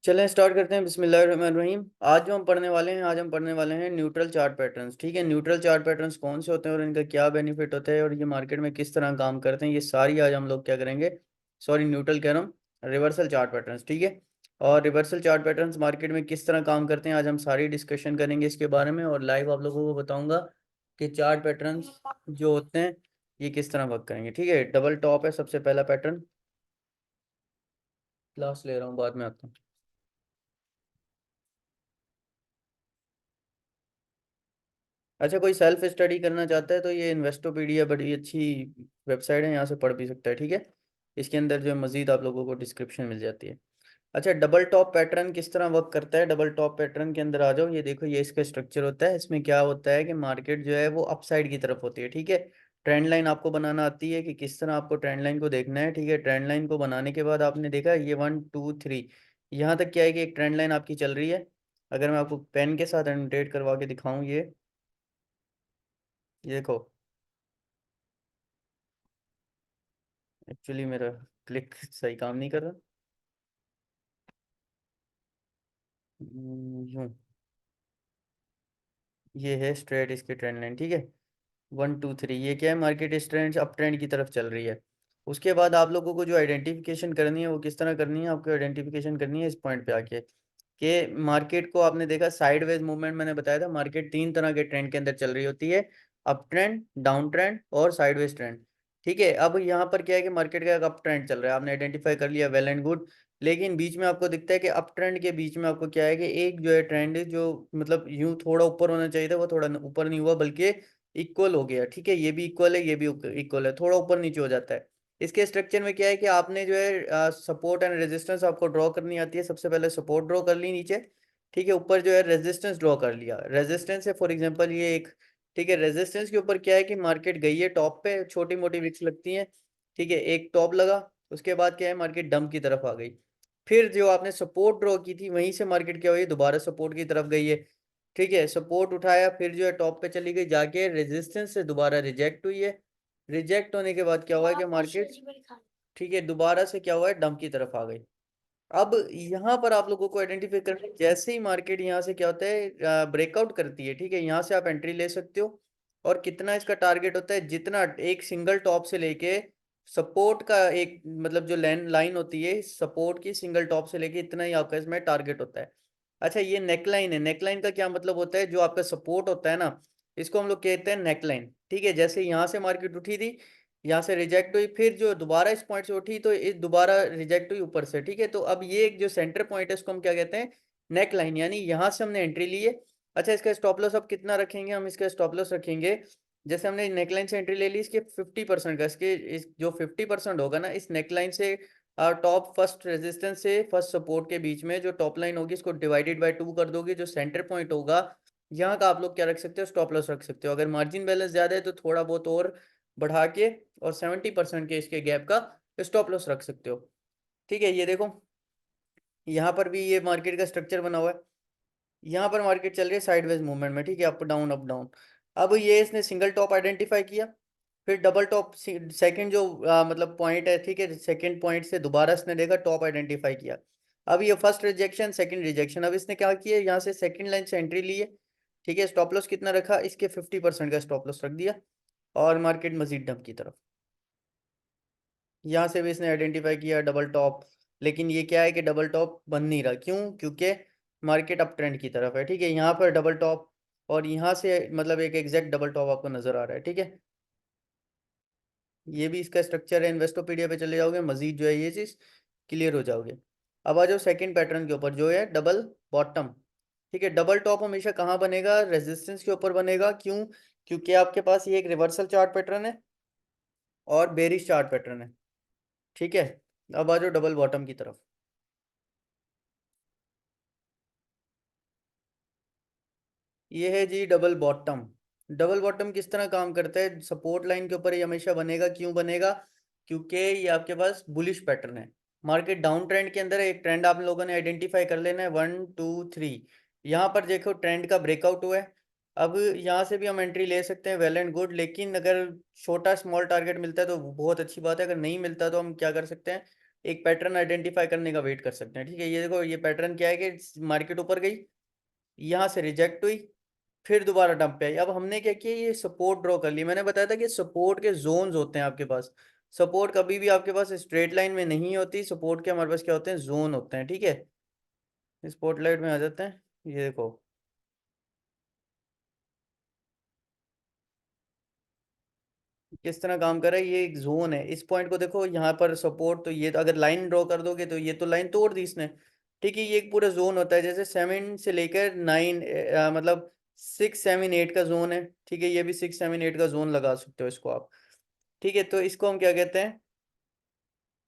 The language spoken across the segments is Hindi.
चलें स्टार्ट करते हैं। बिस्मिल्लाहिर्रहमानिर्रहीम। आज हम पढ़ने वाले हैं न्यूट्रल चार्ट पैटर्न्स। ठीक है, न्यूट्रल चार्ट पैटर्न्स कौन से होते हैं और इनका क्या बेनिफिट होता है और ये मार्केट में किस तरह काम करते हैं, ये सारी आज हम लोग क्या करेंगे। सॉरी, न्यूट्रल कह रहा हूँ, रिवर्सल चार्ट पैटर्न्स। ठीक है, और रिवर्सल चार्ट पैटर्न्स मार्केट में किस तरह काम करते हैं आज हम सारी डिस्कशन करेंगे इसके बारे में, और लाइव आप लोगों को बताऊंगा कि चार्ट पैटर्न्स जो होते हैं ये किस तरह वर्क करेंगे। ठीक है, डबल टॉप है सबसे पहला पैटर्न। क्लास ले रहा हूँ, बाद में आता हूँ। अच्छा, कोई सेल्फ स्टडी करना चाहता है तो ये इन्वेस्टोपीडिया बड़ी अच्छी वेबसाइट है, यहाँ से पढ़ भी सकता है। ठीक है, इसके अंदर जो है मजीद आप लोगों को डिस्क्रिप्शन मिल जाती है। अच्छा, डबल टॉप पैटर्न किस तरह वर्क करता है। डबल टॉप पैटर्न के अंदर आ जाओ, ये देखो, ये इसका स्ट्रक्चर होता है। इसमें क्या होता है कि मार्केट जो है वो अपसाइड की तरफ होती है। ठीक है, ट्रेंड लाइन आपको बनाना आती है कि किस तरह आपको ट्रेंड लाइन को देखना है। ठीक है, ट्रेंड लाइन को बनाने के बाद आपने देखा ये 1 2 3 यहाँ तक क्या है कि एक ट्रेंड लाइन आपकी चल रही है। अगर मैं आपको पेन के साथ एनोटेट करवा के दिखाऊं, ये देखो, एक्चुअली मेरा क्लिक सही काम नहीं कर रहा। यूं, ये है स्ट्रेट इसकी ट्रेंड लाइन। ठीक है, 1 2 3, ये क्या है, मार्केट इस ट्रेंड अप ट्रेंड की तरफ चल रही है। उसके बाद आप लोगों को जो आइडेंटिफिकेशन करनी है वो किस तरह करनी है, आपको आइडेंटिफिकेशन करनी है इस पॉइंट पे आके कि मार्केट को आपने देखा साइडवेज मूवमेंट। मैंने बताया था मार्केट तीन तरह के ट्रेंड के अंदर चल रही होती है, अप ट्रेंड, डाउन ट्रेंड और साइडवेज ट्रेंड। ठीक है, अब यहाँ पर क्या है कि मार्केट का एक अप ट्रेंड चल रहा है, आपने आइडेंटिफाई कर लिया, वेल एंड गुड। लेकिन बीच में आपको दिखता है कि अप ट्रेंड के बीच में आपको क्या है कि एक जो है ट्रेंड जो मतलब यूं थोड़ा ऊपर होना चाहिए था वो थोड़ा ऊपर नहीं हुआ, बल्कि इक्वल हो गया। ठीक है, ये भी इक्वल है, ये भी इक्वल है, थोड़ा ऊपर नीचे हो जाता है। इसके स्ट्रक्चर में क्या है कि आपने जो है सपोर्ट एंड रेजिस्टेंस आपको ड्रॉ करनी आती है। सबसे पहले सपोर्ट ड्रॉ कर ली नीचे। ठीक है, ऊपर जो है रेजिस्टेंस ड्रॉ कर लिया। रेजिस्टेंस है फॉर एग्जांपल ये एक। ठीक है, रेजिस्टेंस के ऊपर क्या है कि मार्केट गई है टॉप पे, छोटी मोटी विक्स लगती हैं। ठीक है, एक टॉप लगा, उसके बाद क्या है मार्केट डंप की तरफ आ गई। फिर जो आपने सपोर्ट ड्रॉ की थी वहीं से मार्केट क्या हुई, दोबारा सपोर्ट की तरफ गई है। ठीक है, सपोर्ट उठाया, फिर जो है टॉप पे चली गई, जाके रेजिस्टेंस से दोबारा रिजेक्ट हुई है। रिजेक्ट होने के बाद क्या हुआ है कि मार्केट, ठीक है, दोबारा से क्या हुआ है, डंप की तरफ आ गई। अब यहाँ पर आप लोगों को आइडेंटिफाई करना है, जैसे ही मार्केट यहाँ से क्या होता है ब्रेकआउट करती है। ठीक है, यहाँ से आप एंट्री ले सकते हो। और कितना इसका टारगेट होता है, जितना एक सिंगल टॉप से लेके सपोर्ट का एक मतलब जो लाइन लाइन होती है सपोर्ट की, सिंगल टॉप से लेके इतना ही आपका इसमें टारगेट होता है। अच्छा, ये नेकलाइन है। नेकलाइन का क्या मतलब होता है, जो आपका सपोर्ट होता है ना, इसको हम लोग कहते हैं नेकलाइन। ठीक है, जैसे यहाँ से मार्केट उठी थी, यहाँ से रिजेक्ट हुई, फिर जो दोबारा इस पॉइंट से उठी तो इस दोबारा रिजेक्ट हुई ऊपर से। ठीक है, तो अब ये एक जो सेंटर पॉइंट है इसको हम क्या कहते हैं, नेक लाइन, यानी यहाँ से हमने एंट्री ली है। अच्छा, इसका स्टॉप लॉस अब कितना रखेंगे, हम इसका स्टॉप लॉस रखेंगे, जैसे हमने नेकलाइन से एंट्री ले ली इसके 50% का, इसके इस जो 50% होगा ना इस नेकलाइन से टॉप फर्स्ट रेजिस्टेंस से फर्स्ट सपोर्ट के बीच में जो टॉप लाइन होगी इसको डिवाइडेड बाय 2 कर दोगे, जो सेंटर पॉइंट होगा यहाँ का आप लोग क्या रख सकते हो, स्टॉप लॉस रख सकते हो। अगर मार्जिन बैलेंस ज्यादा है तो थोड़ा बहुत और बढ़ा के और 70% के इसके गैप का स्टॉप लॉस रख सकते हो। ठीक है, ये देखो, यहाँ पर भी ये मार्केट का स्ट्रक्चर बना हुआ है। यहाँ पर मार्केट चल रही है साइडवेज मूवमेंट में। ठीक है, अप डाउन अप डाउन। अब ये इसने सिंगल टॉप आइडेंटिफाई किया, फिर डबल टॉप सेकंड जो मतलब पॉइंट है। ठीक है, सेकंड पॉइंट से दोबारा इसने देखा टॉप आइडेंटिफाई किया। अब ये फर्स्ट रिजेक्शन, सेकंड रिजेक्शन, अब इसने क्या किया, यहाँ से सेकंड लाइन से एंट्री ली है। ठीक है, स्टॉप लॉस कितना रखा, इसके 50% का स्टॉप लॉस रख दिया, और मार्केट मजीद डंप की तरफ। यहाँ से भी इसने आइडेंटिफाई किया डबल टॉप, लेकिन ये क्या है कि डबल टॉप बन नहीं रहा, क्यों, क्योंकि मार्केट अप ट्रेंड की तरफ है। ठीक है, यहाँ पर डबल टॉप, और यहाँ से मतलब एक एग्जैक्ट डबल टॉप आपको नजर आ रहा है। ठीक है, ये भी इसका स्ट्रक्चर है, इन्वेस्टोपीडिया पे चले जाओगे मजीद जो है ये चीज़ क्लियर हो जाओगे। अब आ जाओ सेकंड पैटर्न के ऊपर जो है डबल बॉटम। ठीक है, डबल टॉप हमेशा कहाँ बनेगा, रेजिस्टेंस के ऊपर बनेगा, क्यों, क्योंकि आपके पास ये एक रिवर्सल चार्ट पैटर्न है और बेरिश चार्ट पैटर्न है। ठीक है, अब आ जाओ डबल बॉटम की तरफ। ये है जी डबल बॉटम। डबल बॉटम किस तरह काम करता है, सपोर्ट लाइन के ऊपर ये हमेशा बनेगा, क्यों बनेगा, क्योंकि ये आपके पास बुलिश पैटर्न है। मार्केट डाउन ट्रेंड के अंदर एक ट्रेंड आप लोगों ने आइडेंटिफाई कर लेना है, 1 2 3। यहाँ पर देखो ट्रेंड का ब्रेकआउट हुआ है। अब यहाँ से भी हम एंट्री ले सकते हैं, वेल एंड गुड, लेकिन अगर छोटा स्मॉल टारगेट मिलता है तो बहुत अच्छी बात है, अगर नहीं मिलता तो हम क्या कर सकते हैं, एक पैटर्न आइडेंटिफाई करने का वेट कर सकते हैं। ठीक है, ये देखो, ये पैटर्न क्या है कि मार्केट ऊपर गई, यहाँ से रिजेक्ट हुई, फिर दोबारा डंप पे आई। अब हमने क्या किया, ये सपोर्ट ड्रॉ कर लिया। मैंने बताया था कि सपोर्ट के जोन्स होते हैं आपके पास। सपोर्ट कभी भी आपके पास स्ट्रेट लाइन में नहीं होती, सपोर्ट के हमारे पास क्या होते हैं, जोन होते हैं। ठीक है, स्पॉटलाइट में आ जाते हैं। ये देखो, किस तरह काम कर रहा है। ये एक जोन है, इस पॉइंट को देखो, यहाँ पर सपोर्ट, तो ये तो अगर लाइन ड्रॉ कर दोगे तो ये तो लाइन तोड़ दी इसने। ठीक है, ये एक पूरा जोन होता है, जैसे 7 से लेकर 9, मतलब 6 7 8 का जोन है। ठीक है, ये भी 6 7 8 का जोन लगा सकते हो इसको आप। ठीक है, तो इसको हम क्या कहते हैं,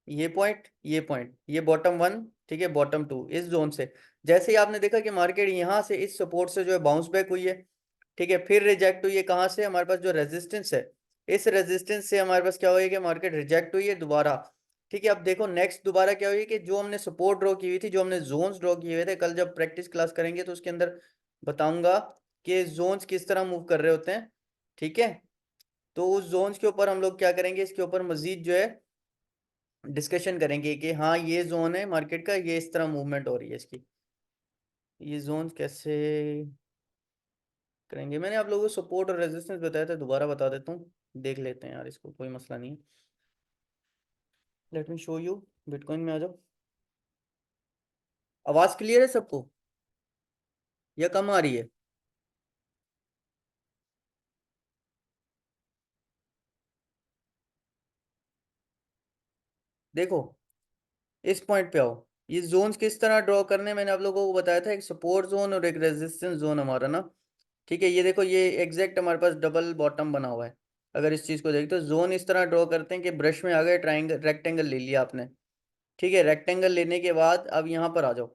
ये पॉइंट, ये पॉइंट, ये बॉटम वन, ठीक है, बॉटम टू, इस जोन से। जैसे ही आपने देखा कि मार्केट यहाँ से इस सपोर्ट से जो है बाउंस बैक हुई है, ठीक है, फिर रिजेक्ट हुई है, कहाँ से, हमारे पास जो रेजिस्टेंस है, इस रेजिस्टेंस से हमारे पास क्या हुई है कि मार्केट रिजेक्ट हुई है दोबारा। ठीक है, अब देखो नेक्स्ट दोबारा क्या हुई है कि जो हमने सपोर्ट ड्रॉ की हुई थी, जो हमने जोन्स ड्रॉ किए हुए थे, कल जब प्रैक्टिस क्लास करेंगे तो उसके अंदर बताऊंगा कि जोन्स किस तरह मूव कर रहे होते हैं। ठीक है, तो उस जोन्स के ऊपर हम लोग क्या करेंगे, इसके ऊपर मजीद जो है डिस्कशन करेंगे कि हाँ ये जोन है मार्केट का, ये इस तरह मूवमेंट हो रही है इसकी। ये जोन कैसे करेंगे, मैंने आप लोगों को सपोर्ट और रेजिस्टेंस बताया था, दोबारा बता देता हूँ, देख लेते हैं यार, इसको कोई मसला नहीं है। Let me show you, bitcoin में आ जाओ। आवाज़ क्लियर है सबको या कम आ रही है? देखो, इस पॉइंट पे आओ। ये जोन्स किस तरह ड्रॉ करने, मैंने आप लोगों को बताया था, एक सपोर्ट जोन और एक रेजिस्टेंस जोन हमारा ना। ठीक है, ये देखो, ये एग्जैक्ट हमारे पास डबल बॉटम बना हुआ है। अगर इस चीज़ को देखते तो जोन इस तरह ड्रॉ करते हैं कि ब्रश में आ गए, ट्राइंगल रेक्टेंगल ले लिया आपने। ठीक है, रेक्टेंगल लेने के बाद अब यहाँ पर आ जाओ।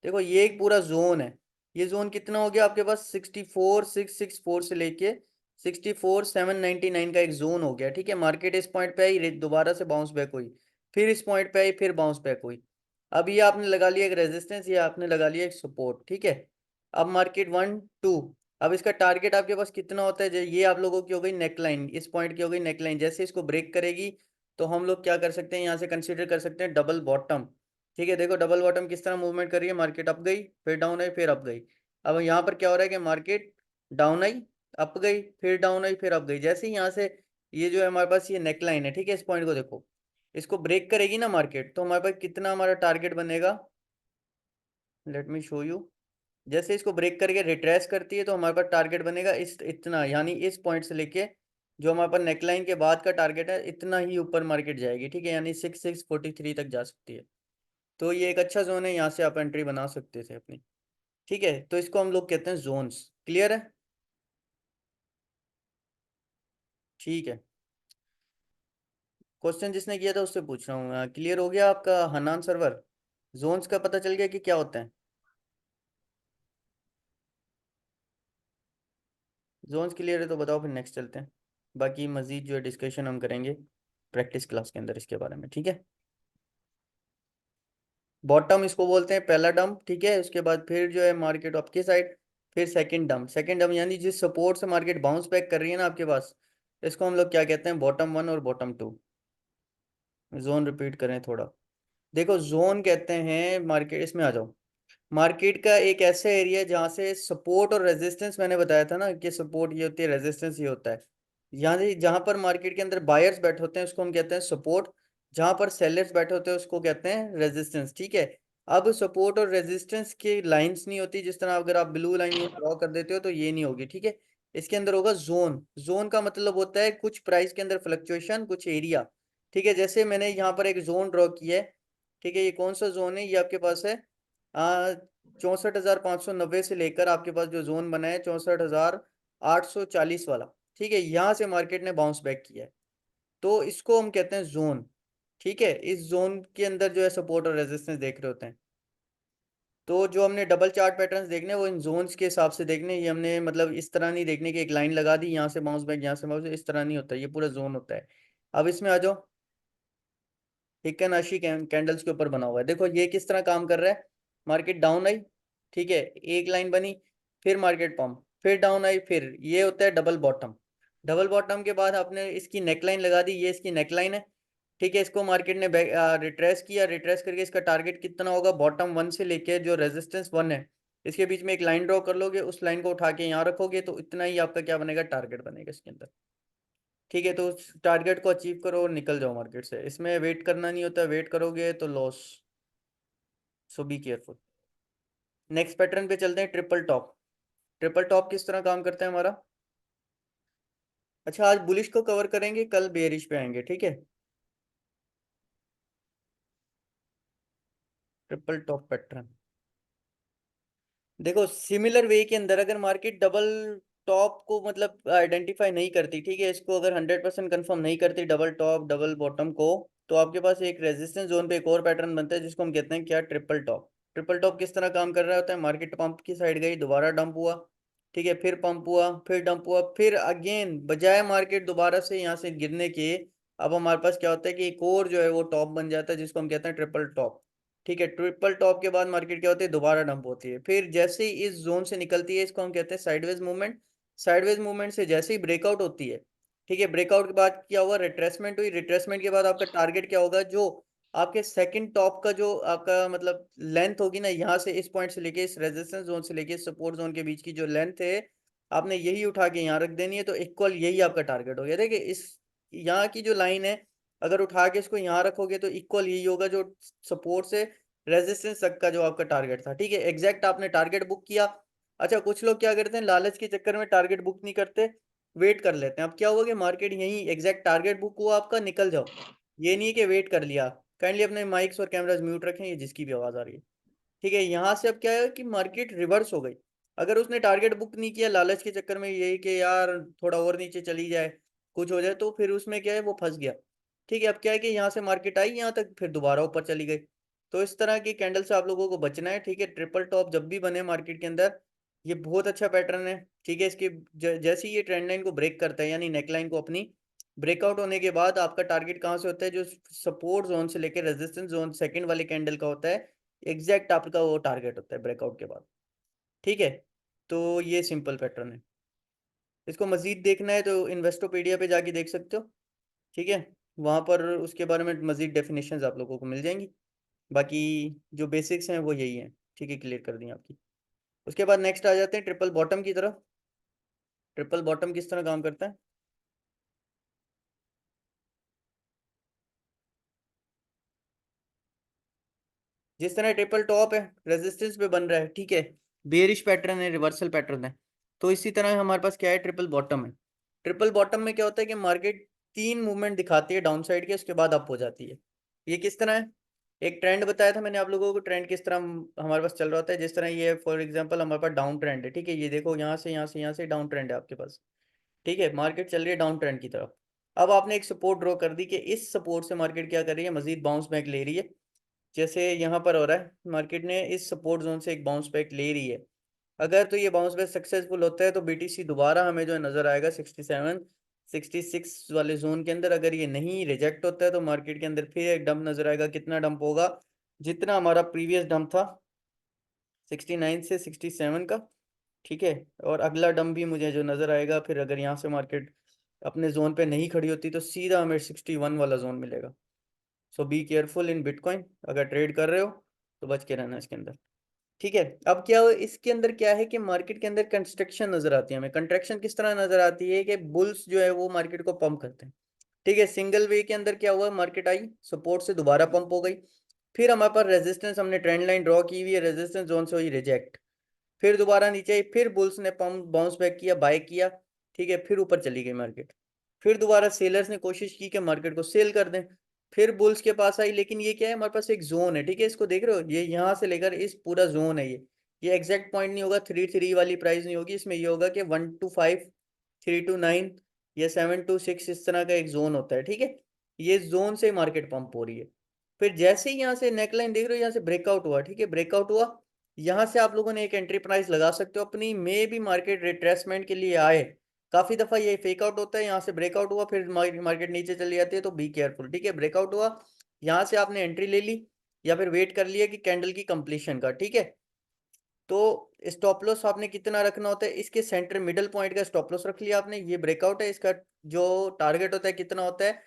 देखो, ये एक पूरा जोन है। ये जोन कितना हो गया आपके पास, 64 664 से लेके 64 799 का एक जोन हो गया। ठीक है, मार्केट इस पॉइंट पे आई, दोबारा से बाउंस बैक हुई, फिर इस पॉइंट पे आई, फिर बाउंस बैक हुई। अब ये आपने लगा लिया एक रेजिस्टेंस, ये आपने लगा लिया एक सपोर्ट। ठीक है, अब मार्केट 1 2, अब इसका टारगेट आपके पास कितना होता है, ये आप लोगों की हो गई नेकलाइन, इस पॉइंट की हो गई नेकलाइन। जैसे इसको ब्रेक करेगी तो हम लोग क्या कर सकते हैं, यहाँ से कंसीडर कर सकते हैं डबल बॉटम। ठीक है, देखो डबल बॉटम किस तरह मूवमेंट कर रही है, मार्केट अप गई, फिर डाउन आई, फिर अप गई। अब यहाँ पर क्या हो रहा है कि मार्केट डाउन आई, अप गई, फिर डाउन आई, फिर अप गई। जैसे ही यहाँ से ये जो है हमारे पास ये नेकलाइन है, ठीक है, इस पॉइंट को देखो, इसको ब्रेक करेगी ना मार्केट, तो हमारे पास कितना हमारा टारगेट बनेगा, लेट मी शो यू। जैसे इसको ब्रेक करके रिट्रेस करती है तो हमारे पास टारगेट बनेगा इस इतना, यानी इस पॉइंट से लेके जो हमारे पास नेकलाइन के बाद का टारगेट है, इतना ही ऊपर मार्केट जाएगी। ठीक है, यानी 6643 तक जा सकती है। तो ये एक अच्छा जोन है, यहाँ से आप एंट्री बना सकते थे अपनी। ठीक है, तो इसको हम लोग कहते हैं जोन्स। क्लियर है? ठीक है, क्वेश्चन जिसने किया था उससे पूछ रहा हूँ, क्लियर हो गया आपका हनान सर्वर? जोन्स का पता चल गया कि क्या होता है? जोन्स क्लियर है तो बताओ, फिर नेक्स्ट चलते हैं। बाकी मजीद जो है डिस्कशन हम करेंगे प्रैक्टिस क्लास के अंदर इसके बारे में। ठीक है, बॉटम इसको बोलते हैं पहला डंप। ठीक है, उसके बाद फिर जो है मार्केट आपकी साइड, फिर सेकंड डंप। सेकंड डंप यानी जिस सपोर्ट से मार्केट बाउंस बैक कर रही है ना आपके पास, इसको हम लोग क्या कहते हैं, बॉटम वन और बॉटम टू। जोन रिपीट करें थोड़ा, देखो जोन कहते हैं मार्केट, इसमें आ जाओ। मार्केट का एक ऐसा एरिया है जहाँ से सपोर्ट और रेजिस्टेंस, मैंने बताया था ना कि सपोर्ट ये होती है, रेजिस्टेंस ये होता है। यहाँ जहाँ पर मार्केट के अंदर बायर्स बैठे होते हैं उसको हम कहते हैं सपोर्ट, जहाँ पर सेलर्स बैठे होते हैं उसको कहते हैं रेजिस्टेंस। ठीक है, अब सपोर्ट और रेजिस्टेंस की लाइंस नहीं होती, जिस तरह अगर आप ब्लू लाइन ये ड्रॉ कर देते हो तो ये नहीं होगी। ठीक है, इसके अंदर होगा जोन। जोन का मतलब होता है कुछ प्राइस के अंदर फ्लक्चुएशन, कुछ एरिया। ठीक है, जैसे मैंने यहाँ पर एक जोन ड्रॉ किया है। ठीक है, ये कौन सा जोन है, ये आपके पास है 64,590 से लेकर आपके पास जो जोन बना है 64,840 वाला। ठीक है, यहाँ से मार्केट ने बाउंस बैक किया है, तो इसको हम कहते हैं जोन। ठीक है, इस जोन के अंदर जो है सपोर्ट और रेजिस्टेंस देख रहे होते हैं। तो जो हमने डबल चार्ट पैटर्न्स देखने वो इन जोन्स के हिसाब से देखने, ये हमने मतलब इस तरह नहीं देखने कि एक लाइन लगा दी यहाँ से बाउंस बैक, यहाँ से बाउंस, इस तरह नहीं होता, ये पूरा जोन होता है। अब इसमें आ जाओ, हिक्कन आशी कैंडल्स के ऊपर बना हुआ है। देखो ये किस तरह काम कर रहा है, मार्केट डाउन आई, ठीक है, एक लाइन बनी, फिर मार्केट पंप, फिर डाउन आई, फिर ये होता है डबल बॉटम। डबल बॉटम के बाद आपने इसकी नेकलाइन लगा दी, ये इसकी नेकलाइन है। ठीक है, इसको मार्केट ने रिट्रेस किया, रिट्रेस करके इसका टारगेट कितना होगा, बॉटम 1 से लेके जो रेजिस्टेंस 1 है इसके बीच में एक लाइन ड्रॉ कर लोगे, उस लाइन को उठा के यहाँ रखोगे तो इतना ही आपका क्या बनेगा, टारगेट बनेगा इसके अंदर। ठीक है, तो उस टारगेट को अचीव करो और निकल जाओ मार्केट से, इसमें वेट करना नहीं होता, वेट करोगे तो loss, so be careful. Next pattern पे चलते हैं, ट्रिपल टॉप। ट्रिपल टॉप किस तरह काम करता है हमारा। अच्छा, आज बुलिश को कवर करेंगे, कल बेरिश पे आएंगे, ठीक है। ट्रिपल टॉप पैटर्न देखो, सिमिलर वे के अंदर अगर मार्केट डबल टॉप को मतलब आइडेंटिफाई नहीं करती, ठीक है, इसको अगर 100% कंफर्म नहीं करती डबल टॉप डबल बॉटम को, तो आपके पास एक रेजिस्टेंस जोन पे एक और पैटर्न बनता है जिसको हम कहते हैं क्या, ट्रिपल टॉप। ट्रिपल टॉप किस तरह काम कर रहा होता है, मार्केट पंप की साइड गई, दोबारा डंप हुआ, ठीक है, फिर पंप हुआ, फिर डंप हुआ, फिर अगेन बजाय मार्केट दोबारा से यहाँ से गिरने के, अब हमारे पास क्या होता है कि एक और जो है वो टॉप बन जाता है जिसको हम कहते हैं ट्रिपल टॉप। ठीक है, ट्रिपल टॉप के बाद मार्केट क्या होती है, दोबारा डंप होती है, फिर जैसे ही इस जोन से निकलती है इसको हम कहते हैं साइडवेज मूवमेंट। साइडवेज मूवमेंट से जैसे ही ब्रेकआउट होती है, ठीक है, ब्रेकआउट के बाद क्या हुआ, रिट्रेसमेंट हुई, रिट्रेसमेंट के बाद आपका टारगेट क्या होगा, जो आपके सेकंड टॉप का जो आपका मतलब लेंथ होगी ना, यहाँ से इस पॉइंट से लेके इस रेजिस्टेंस जोन से लेके सपोर्ट जोन के बीच की जो लेंथ है, आपने यही उठा के यहाँ रख देनी है, तो इक्वल यही आपका टारगेट हो गया। देखिए इस यहाँ की जो लाइन है, अगर उठा के इसको यहाँ रखोगे तो इक्वल यही होगा जो सपोर्ट से रेजिस्टेंस तक का जो आपका टारगेट था, ठीक है, एग्जैक्ट आपने टारगेट बुक किया। अच्छा, कुछ लोग क्या करते हैं, लालच के चक्कर में टारगेट बुक नहीं करते, वेट कर लेते हैं। अब क्या हुआ कि मार्केट यहीं एग्जैक्ट टारगेट बुक हुआ आपका, निकल जाओ, ये नहीं कि वेट कर लिया। काइंडली अपने माइक्स और कैमराज म्यूट रखें, ये जिसकी भी आवाज आ रही है, ठीक है। यहाँ से अब क्या है कि मार्केट रिवर्स हो गई, अगर उसने टारगेट बुक नहीं किया लालच के चक्कर में, यही कि यार थोड़ा और नीचे चली जाए, कुछ हो जाए, तो फिर उसमें क्या है, वो फंस गया। ठीक है, अब क्या है कि यहाँ से मार्केट आई यहाँ तक, फिर दोबारा ऊपर चली गई, तो इस तरह की कैंडल से आप लोगों को बचना है, ठीक है। ट्रिपल टॉप जब भी बने मार्केट के अंदर, ये बहुत अच्छा पैटर्न है, ठीक है। इसकी जैसे ही ये ट्रेंड लाइन को ब्रेक करता है, यानी नेकलाइन को अपनी ब्रेकआउट होने के बाद, आपका टारगेट कहाँ से होता है, जो सपोर्ट जोन से लेकर रेजिस्टेंस जोन सेकंड वाले कैंडल का होता है, एग्जैक्ट आपका वो टारगेट होता है ब्रेकआउट के बाद, ठीक है। तो ये सिंपल पैटर्न है, इसको मजीद देखना है तो इन्वेस्टोपीडिया पे जाके देख सकते हो, ठीक है। वहाँ पर उसके बारे में मजीद डेफिनेशंस आप लोगों को मिल जाएंगी, बाकी जो बेसिक्स हैं वो यही हैं, ठीक है, क्लियर कर दी आपकी। उसके बाद नेक्स्ट आ जाते हैं ट्रिपल बॉटम की तरफ। ट्रिपल बॉटम किस तरह काम करता है, जिस तरह ट्रिपल टॉप है रेजिस्टेंस पे बन रहा है, ठीक है, बेरिश पैटर्न है, रिवर्सल पैटर्न है, तो इसी तरह हमारे पास क्या है, ट्रिपल बॉटम है। ट्रिपल बॉटम में क्या होता है कि मार्केट तीन मूवमेंट दिखाती है डाउन साइड के, उसके बाद अप हो जाती है। ये किस तरह है, एक ट्रेंड बताया था मैंने आप लोगों को, ट्रेंड किस तरह हमारे पास चल रहा होता है, जिस तरह ये फॉर एग्जांपल हमारे पास डाउन ट्रेंड है, ठीक है, ये देखो यहाँ से यहाँ से यहाँ से डाउन ट्रेंड है आपके पास, ठीक है, मार्केट चल रही है डाउन ट्रेंड की तरफ। अब आपने एक सपोर्ट ड्रॉ कर दी कि इस सपोर्ट से मार्केट क्या कर रही है, मजीद बाउंस बैक ले रही है, जैसे यहाँ पर हो रहा है, मार्केट ने इस सपोर्ट जोन से एक बाउंस बैक ले रही है। अगर तो ये बाउंस बैक सक्सेसफुल होता है तो बीटीसी दोबारा हमें जो नजर आएगा 67 66 वाले जोन के अंदर। अगर ये नहीं, रिजेक्ट होता है, तो मार्केट के अंदर फिर एक डंप नजर आएगा, कितना डंप होगा, जितना हमारा प्रीवियस डंप था 69 से 67 का, ठीक है। और अगला डंप भी मुझे जो नजर आएगा, फिर अगर यहाँ से मार्केट अपने जोन पे नहीं खड़ी होती तो सीधा हमें 61 वाला जोन मिलेगा। सो बी केयरफुल इन बिटकॉइन, अगर ट्रेड कर रहे हो तो बच के रहना इसके अंदर, ठीक है। अब क्या इसके अंदर क्या है कि मार्केट के अंदर कंस्ट्रक्शन नजर आती है हमें। कंट्रैक्शन किस तरह नजर आती है कि बुल्स जो है वो मार्केट को पंप करते हैं, ठीक है। सिंगल वे के अंदर क्या हुआ, मार्केट आई सपोर्ट से दोबारा पंप हो गई, फिर हमारे पास रेजिस्टेंस, हमने ट्रेंड लाइन ड्रॉ की हुई है, रेजिस्टेंस जोन से हुई रिजेक्ट, फिर दोबारा नीचे आई, फिर बुल्स ने पंप बाउंस बैक किया, बाय किया, ठीक है, फिर ऊपर चली गई मार्केट, फिर दोबारा सेलर्स ने कोशिश की कि मार्केट को सेल कर दें, फिर बुल्स के पास आई, लेकिन ये क्या है, हमारे पास एक जोन है, ठीक है, इसको देख रहे हो, ये यहाँ से लेकर इस पूरा जोन है, ये एग्जैक्ट पॉइंट नहीं होगा, 3 3 वाली प्राइस नहीं होगी इसमें, ये होगा कि 1 to 5, 3 to 9 या 7 to 6, इस तरह का एक जोन होता है, ठीक है। ये जोन से मार्केट पंप हो रही है, फिर जैसे ही यहाँ से नेकलाइन देख रहे हो, यहाँ से ब्रेकआउट हुआ, ठीक है, ब्रेकआउट हुआ, यहाँ से आप लोगों ने एक एंट्री प्राइस लगा सकते हो अपनी, मे भी मार्केट रिट्रेसमेंट के लिए आए, काफी दफा ये फेक आउट होता है, यहाँ से ब्रेकआउट हुआ फिर मार्केट नीचे चली जाती है, तो बी केयरफुल, ठीक है। ब्रेकआउट हुआ, यहाँ से आपने एंट्री ले ली या फिर वेट कर लिया कि कैंडल की कंप्लीशन का, ठीक है। तो स्टॉप लॉस आपने कितना रखना होता है, इसके सेंटर मिडल पॉइंट का स्टॉप लॉस रख लिया आपने, ये ब्रेकआउट है, इसका जो टारगेट होता है कितना होता है,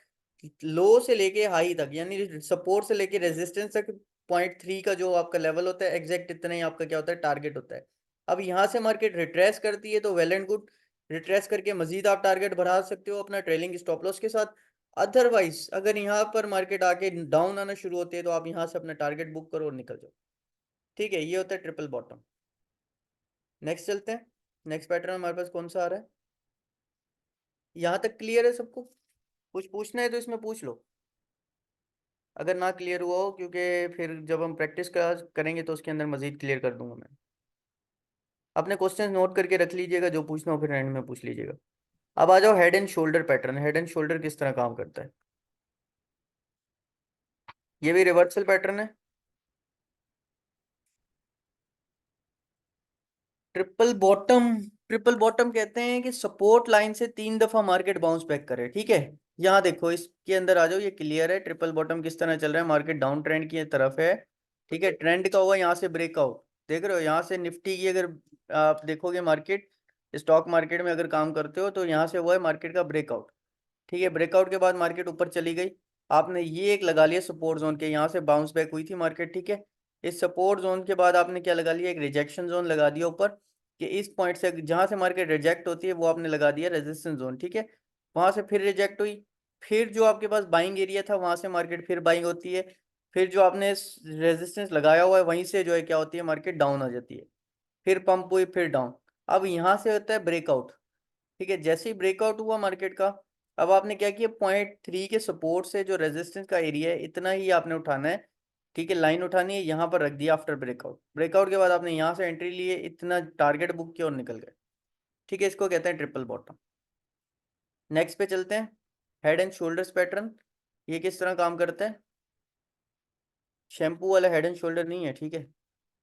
लो से लेके हाई तक, यानी सपोर्ट से लेके रेजिस्टेंस तक 0.3 का जो आपका लेवल होता है एग्जैक्ट इतना ही आपका क्या होता है, टारगेट होता है। अब यहाँ से मार्केट रिट्रेस करती है तो वेल एंड गुड, रिट्रेस करके मजीद आप टारगेट बढ़ा सकते हो अपना ट्रेलिंग स्टॉप लॉस के साथ। अदरवाइज अगर यहाँ पर मार्केट आके डाउन आना शुरू होती है तो आप यहाँ से अपना टारगेट बुक करो और निकल जाओ। ठीक है, ये होता है ट्रिपल बॉटम। नेक्स्ट चलते हैं। नेक्स्ट पैटर्न हमारे पास कौन सा आ रहा है? यहाँ तक क्लियर है सबको? कुछ पूछना है तो इसमें पूछ लो, अगर ना क्लियर हुआ हो, क्योंकि फिर जब हम प्रैक्टिस करेंगे तो उसके अंदर मजीद क्लियर कर दूंगा मैं। अपने क्वेश्चन नोट करके रख लीजिएगा, जो पूछना हो फिर एंड में पूछ लीजिएगा। अब आ जाओ head and shoulder pattern. Head and shoulder किस तरह काम करता है? ये भी रिवर्सल पैटर्न है। ट्रिपल बॉटम, ट्रिपल बॉटम कहते हैं कि सपोर्ट लाइन से 3 दफा मार्केट बाउंस बैक करे। ठीक है, यहाँ देखो इसके अंदर आ जाओ, ये क्लियर है ट्रिपल बॉटम किस तरह चल रहा है, मार्केट डाउन ट्रेंड की तरफ है। ठीक है, ट्रेंड का हुआ यहाँ से ब्रेकआउट, देख रहे हो यहाँ से निफ्टी की, अगर आप देखोगे मार्केट, स्टॉक मार्केट में अगर काम करते हो तो यहाँ से हुआ है मार्केट का ब्रेकआउट। ठीक है, ब्रेकआउट के बाद मार्केट ऊपर चली गई, आपने ये एक लगा लिया सपोर्ट जोन के, यहाँ से बाउंस बैक हुई थी मार्केट। ठीक है, इस सपोर्ट जोन के बाद आपने क्या लगा लिया, एक रिजेक्शन जोन लगा दिया ऊपर, कि इस पॉइंट से जहाँ से मार्केट रिजेक्ट होती है वो आपने लगा दिया रेजिस्टेंस जोन। ठीक है, वहाँ से फिर रिजेक्ट हुई, फिर जो आपके पास बाइंग एरिया था वहाँ से मार्केट फिर बाइंग होती है, फिर जो आपने रेजिस्टेंस लगाया हुआ है वहीं से जो है क्या होती है, मार्केट डाउन आ जाती है, फिर पंप हुई फिर डाउन। अब यहाँ से होता है ब्रेकआउट। ठीक है, जैसे ही ब्रेकआउट हुआ मार्केट का, अब आपने क्या किया, 0.3 के सपोर्ट से जो रेजिस्टेंस का एरिया है इतना ही आपने उठाना है। ठीक है, लाइन उठानी है, यहाँ पर रख दिया आफ्टर ब्रेकआउट। ब्रेकआउट के बाद आपने यहाँ से एंट्री लिए, इतना टारगेट बुक किया और निकल गए। ठीक है, इसको कहते हैं ट्रिपल बॉटम। नेक्स्ट पे चलते हैं, हेड एंड शोल्डर्स पैटर्न। ये किस तरह काम करता है? शैम्पू वाला हेड एंड शोल्डर नहीं है, ठीक है,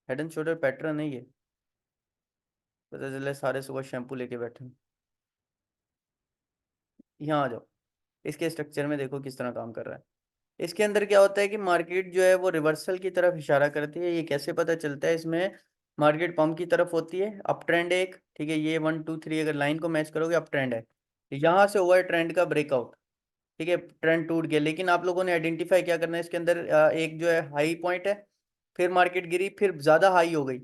हेड एंड शोल्डर पैटर्न नहीं है, पता चले सारे सुबह शैम्पू लेके बैठे हैं। यहाँ आ जाओ, इसके स्ट्रक्चर में देखो किस तरह काम कर रहा है। इसके अंदर क्या होता है कि मार्केट जो है वो रिवर्सल की तरफ इशारा करती है। ये कैसे पता चलता है? इसमें मार्केट पंप की तरफ होती है, अप ट्रेंड एक, ठीक है, ये 1 2 3 अगर लाइन को मैच करोगे अप ट्रेंड है, यहाँ से हुआ है ट्रेंड का ब्रेकआउट। ठीक है, ट्रेंड टूट गया, लेकिन आप लोगों ने आइडेंटिफाई क्या करना है इसके अंदर, एक जो है हाई पॉइंट है, फिर मार्केट गिरी, फिर ज्यादा हाई हो गई।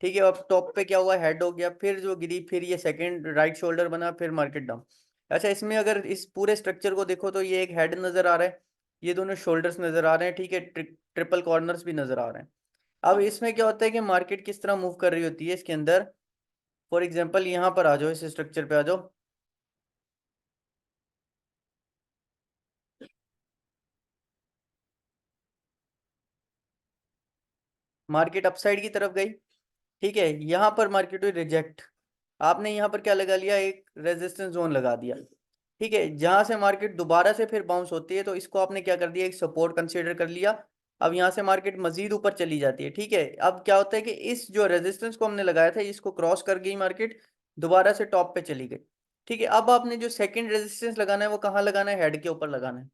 ठीक है, अब टॉप पे क्या हुआ, हेड हो गया, फिर जो गिरी फिर ये सेकंड राइट शोल्डर बना, फिर मार्केट डाउन। अच्छा, इसमें अगर इस पूरे स्ट्रक्चर को देखो तो ये एक हेड नजर आ रहा है, ये दोनों शोल्डर्स नजर आ रहे हैं। ठीक है, ट्रिपल कॉर्नर्स भी नजर आ रहे हैं। अब इसमें क्या होता है कि मार्केट किस तरह मूव कर रही होती है इसके अंदर, फॉर एग्जाम्पल यहाँ पर आ जाओ, इस स्ट्रक्चर पे आ जाओ। मार्केट अपसाइड की तरफ गई, ठीक है, यहाँ पर मार्केट हुई रिजेक्ट, आपने यहाँ पर क्या लगा लिया, एक रेजिस्टेंस जोन लगा दिया। ठीक है, जहां से मार्केट दोबारा से फिर बाउंस होती है तो इसको आपने क्या कर दिया, एक सपोर्ट कंसीडर कर लिया। अब यहाँ से मार्केट मजीद ऊपर चली जाती है। ठीक है, अब क्या होता है कि इस जो रेजिस्टेंस को हमने लगाया था इसको क्रॉस कर गई मार्केट, दोबारा से टॉप पे चली गई। ठीक है, अब आपने जो सेकंड रेजिस्टेंस लगाना है वो कहाँ लगाना है, हेड के ऊपर लगाना है।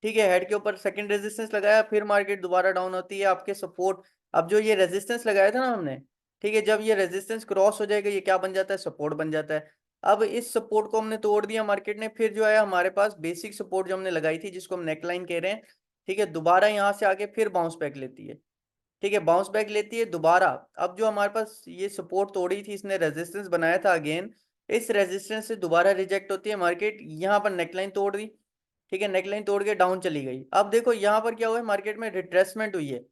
ठीक है, हेड के ऊपर सेकंड रेजिस्टेंस लगाया, फिर मार्केट दोबारा डाउन होती है, आपके सपोर्ट, अब जो ये रेजिस्टेंस लगाया था ना हमने, ठीक है, जब ये रेजिस्टेंस क्रॉस हो जाएगा ये क्या बन जाता है, सपोर्ट बन जाता है। अब इस सपोर्ट को हमने तोड़ दिया मार्केट ने, फिर जो है हमारे पास बेसिक सपोर्ट जो हमने लगाई थी जिसको हम नेकलाइन कह रहे हैं, ठीक है, दोबारा यहाँ से आके फिर बाउंस बैक लेती है। ठीक है, बाउंस बैक लेती है दोबारा। अब जो हमारे पास ये सपोर्ट तोड़ी थी इसने, रेजिस्टेंस बनाया था अगेन, इस रेजिस्टेंस से दोबारा रिजेक्ट होती है मार्केट, यहाँ पर नेकलाइन तोड़ दी। ठीक है, नेकलाइन तोड़ के डाउन चली गई। अब देखो यहाँ पर क्या हुआ है, मार्केट में रिट्रेसमेंट हुई है,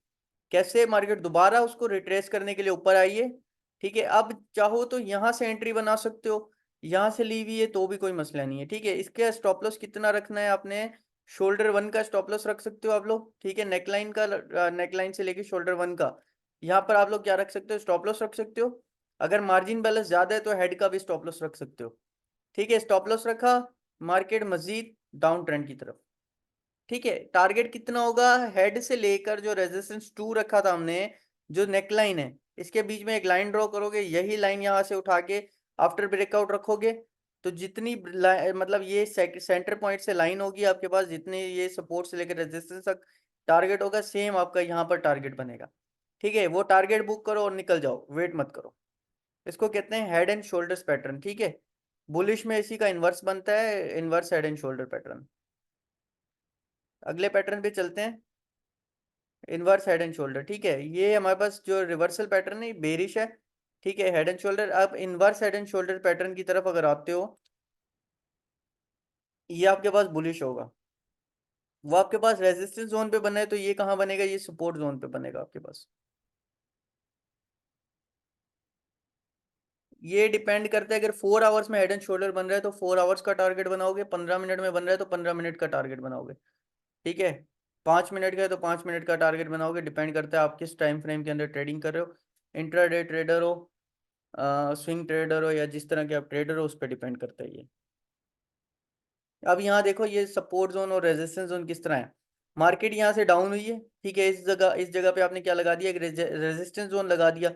कैसे, मार्केट दोबारा उसको रिट्रेस करने के लिए ऊपर आई है। ठीक है, अब चाहो तो यहाँ से एंट्री बना सकते हो, यहाँ से ली हुई है तो भी कोई मसला नहीं है। ठीक है, इसके स्टॉप लॉस कितना रखना है आपने, शोल्डर 1 का स्टॉप लॉस रख सकते हो आप लोग। ठीक है, नेकलाइन का, नेकलाइन से लेके शोल्डर 1 का, यहाँ पर आप लोग क्या रख सकते हो, स्टॉप लॉस रख सकते हो। अगर मार्जिन बैलेंस ज्यादा है तो हेड का भी स्टॉप लॉस रख सकते हो। ठीक है, स्टॉप लॉस रखा, मार्केट मजीद डाउन ट्रेंड की तरफ। ठीक है, टारगेट कितना होगा, हेड से लेकर जो रेजिस्टेंस 2 रखा था हमने, जो नेकलाइन है इसके बीच में एक लाइन ड्रॉ करोगे, यही लाइन यहाँ से उठा के आफ्टर ब्रेकआउट रखोगे, तो जितनी मतलब ये सेंटर पॉइंट से लाइन होगी आपके पास, जितने ये सपोर्ट से लेकर रेजिस्टेंस तक टारगेट होगा, सेम आपका यहाँ पर टारगेट बनेगा। ठीक है, वो टारगेट बुक करो और निकल जाओ, वेट मत करो। इसको कहते हैं हेड एंड शोल्डर्स पैटर्न। ठीक है, बुलिश में इसी का इन्वर्स बनता है, inverse head and shoulder pattern. अगले पैटर्न पे चलते हैं, इनवर्स हेड एंड शोल्डर। ठीक है, ये हमारे पास जो रिवर्सल पैटर्न है बेरिश है। ठीक है, हेड एंड शोल्डर। अब inverse head and shoulder pattern की तरफ अगर आते हो, ये आपके पास बुलिश होगा। वो आपके पास रेजिस्टेंस जोन पे बना है, तो ये कहाँ बनेगा, ये सपोर्ट जोन पे बनेगा आपके पास। ये डिपेंड करता है, अगर 4 आवर्स में हेड एंड शोल्डर बन रहा है तो 4 आवर्स का टारगेट बनाओगे, 15 मिनट में बन रहा है तो 15 मिनट का टारगेट बनाओगे। ठीक है, 5 मिनट का है तो 5 मिनट का टारगेट बनाओगे। डिपेंड करता है आप किस टाइम फ्रेम के अंदर ट्रेडिंग कर रहे हो, इंट्राडे ट्रेडर हो, स्विंग ट्रेडर हो, या जिस तरह के आप ट्रेडर हो, उस पर डिपेंड करता है ये। अब यहाँ देखो, ये सपोर्ट जोन और रेजिस्टेंस जोन किस तरह है। मार्केट यहाँ से डाउन हुई है। ठीक है, इस जगह पे आपने क्या लगा दिया, एक रेजिस्टेंस जोन लगा दिया।